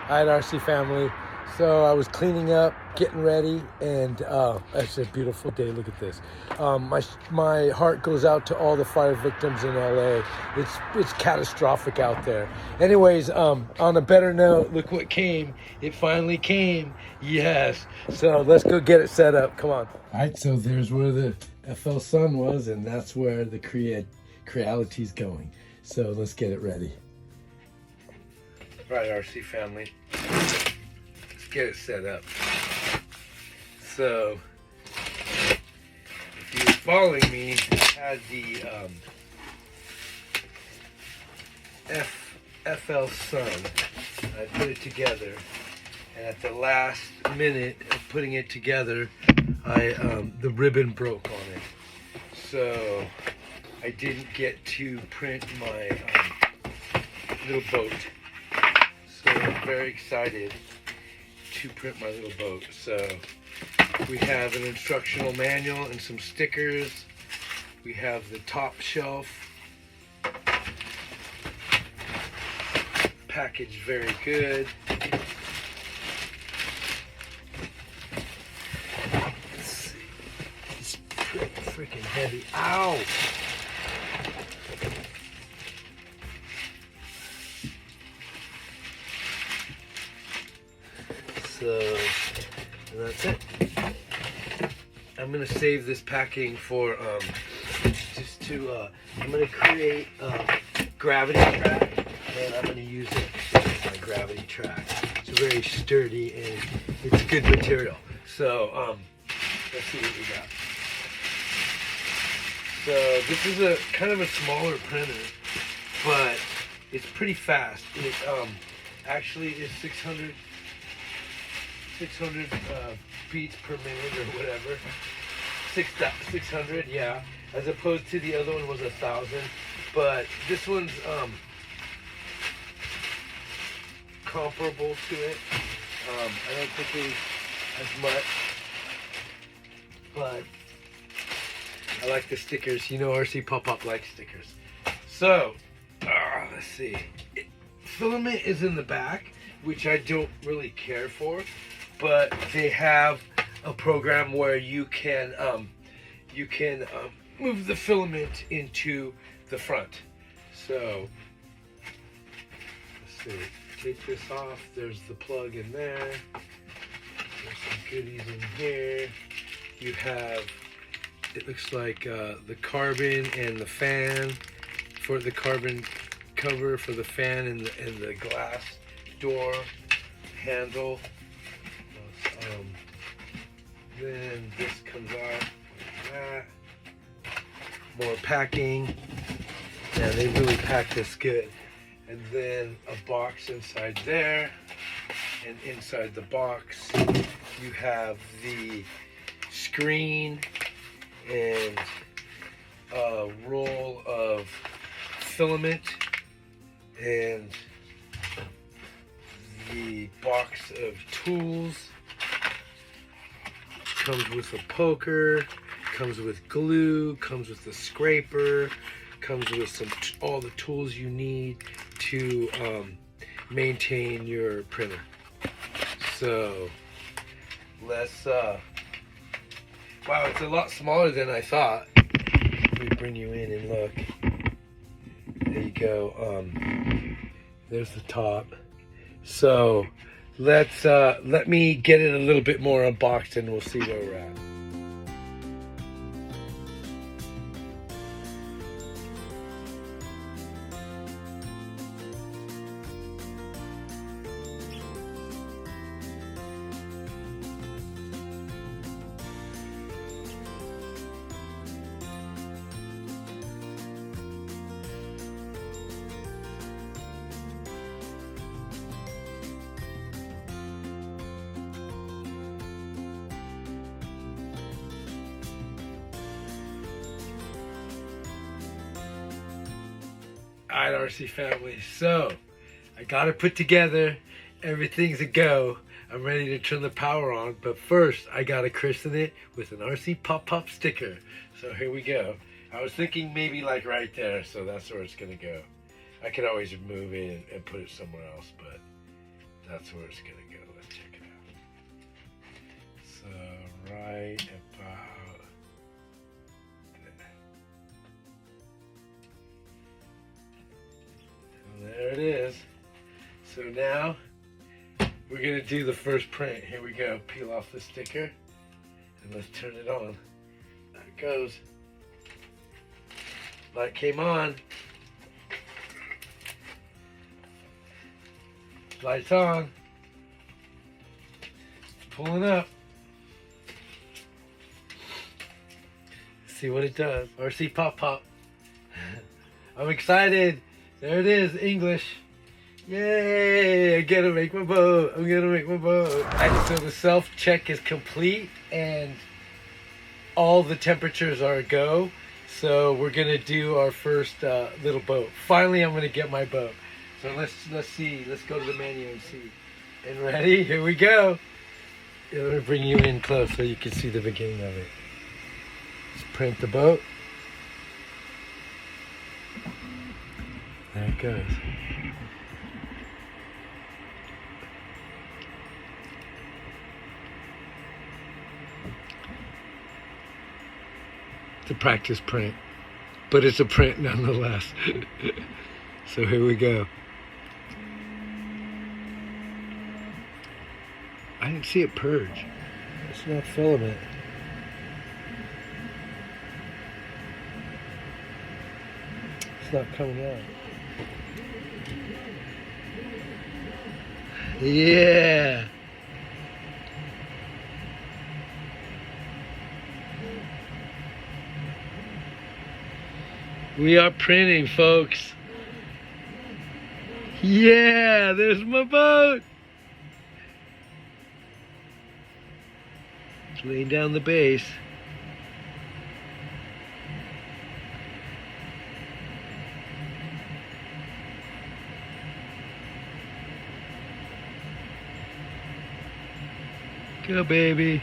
Hi, RC family. So I was cleaning up, getting ready, and it's a beautiful day. Look at this. My heart goes out to all the fire victims in LA. It's catastrophic out there. Anyways, on a better note, look what came. It finally came. Yes. So let's go get it set up. Come on. All right. So there's where the FL Sun was, and that's where the Creality is going. So let's get it ready. Right, RC family. Let's get it set up. So, if you're following me, I had the FL Sun. I put it together, and at the last minute of putting it together, the ribbon broke on it. So, I didn't get to print my little boat. So I'm very excited to print my little boat. So we have an instructional manual and some stickers. We have the top shelf. Packaged very good. Let's see. It's pretty freaking heavy. Ow! So, and that's it. I'm gonna save this packing for I'm gonna create a gravity track, and I'm gonna use it as my gravity track. It's very sturdy and it's good material. So let's see what we got. So this is a kind of a smaller printer, but it's pretty fast. It actually is 600 beats per minute or whatever. 600, yeah. As opposed to the other one was 1,000. But this one's comparable to it. I don't think it's as much. But I like the stickers. You know RCPOPPOP likes stickers. So, let's see. Filament is in the back, which I don't really care for. But they have a program where you can move the filament into the front. So let's see. Take this off. There's the plug in there. There's some goodies in here. You have, it looks like the carbon and the fan for the carbon cover for the fan and the glass door handle. Then this comes out like that. More packing. Yeah, they really pack this good. And then a box inside there. And inside the box, you have the screen and a roll of filament and the box of tools. Comes with a poker, comes with glue, comes with a scraper, comes with all the tools you need to maintain your printer. So let's wow, it's a lot smaller than I thought. Let me bring you in and look. There you go. There's the top. So let me get it a little bit more unboxed and we'll see where we're at. Alright, RC family, so I got it put together. Everything's a go. I'm ready to turn the power on, but first I gotta christen it with an RCPOPPOP sticker. So here we go. I was thinking maybe like right there, so that's where it's gonna go. I could always move it and put it somewhere else, but That's where it's gonna go. Let's check it out. So right about there. And there it is. So now we're gonna do the first print. Here we go. Peel off the sticker and let's turn it on. There it goes. Light came on. Lights on. It's pulling up. See what it does. RCPOPPOP. I'm excited. There it is, English. Yay! I gotta make my boat. I'm gonna make my boat. So the self-check is complete and all the temperatures are a go. So we're gonna do our first little boat. Finally, I'm gonna get my boat. So let's see. Let's go to the menu and see. And ready? Here we go. I'm gonna bring you in close so you can see the beginning of it. Let's print the boat. There it goes. It's a practice print, but it's a print nonetheless. So here we go. I didn't see it purge. It's not filament. It's not coming out. Yeah. We are printing, folks. Yeah, there's my boat. It's laying down the base. Go, baby.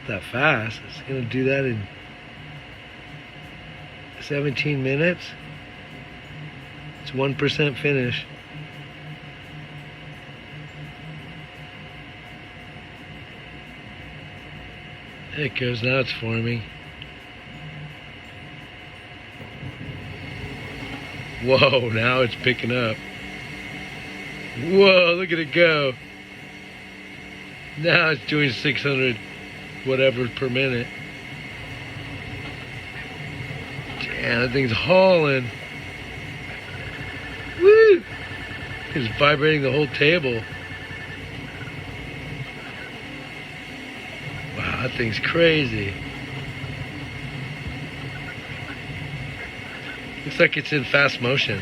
Not that fast. It's gonna do that in 17 minutes. It's 1% finish. There it goes, now it's forming. Whoa, now it's picking up. Whoa, look at it go. Now it's doing 600 whatever per minute. Damn, that thing's hauling. Woo! It's vibrating the whole table. Wow, that thing's crazy. Looks like it's in fast motion.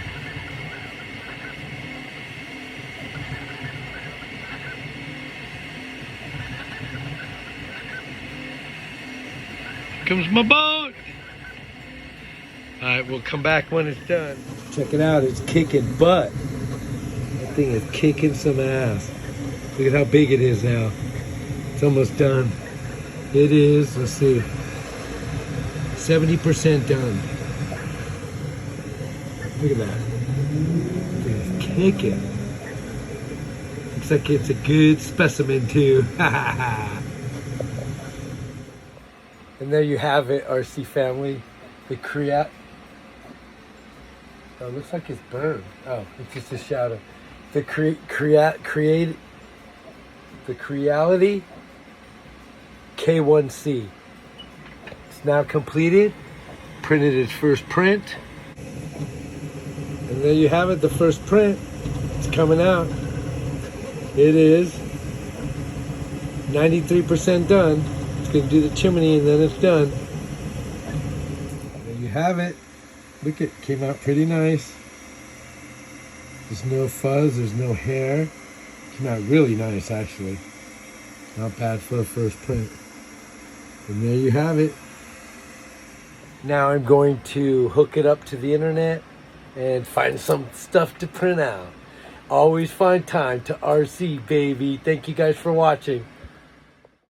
Here comes my boat. Alright, we'll come back when it's done. Check it out, it's kicking butt. That thing is kicking some ass. Look at how big it is now. It's almost done. It is, let's see, 70% done. Look at that. It's kicking. Looks like it's a good specimen too. And there you have it, RC family. The Creality. Oh, it looks like it's burned. Oh, it's just a shadow. The Creality K1C. It's now completed. Printed its first print. And there you have it, the first print. It's coming out. It is 93% done. It's going to do the chimney and then it's done. There you have it. Look, it came out pretty nice. There's no fuzz, there's no hair. Came out really nice, actually. Not bad for a first print. And there you have it. Now I'm going to hook it up to the internet and find some stuff to print out. Always find time to RC, baby. Thank you guys for watching.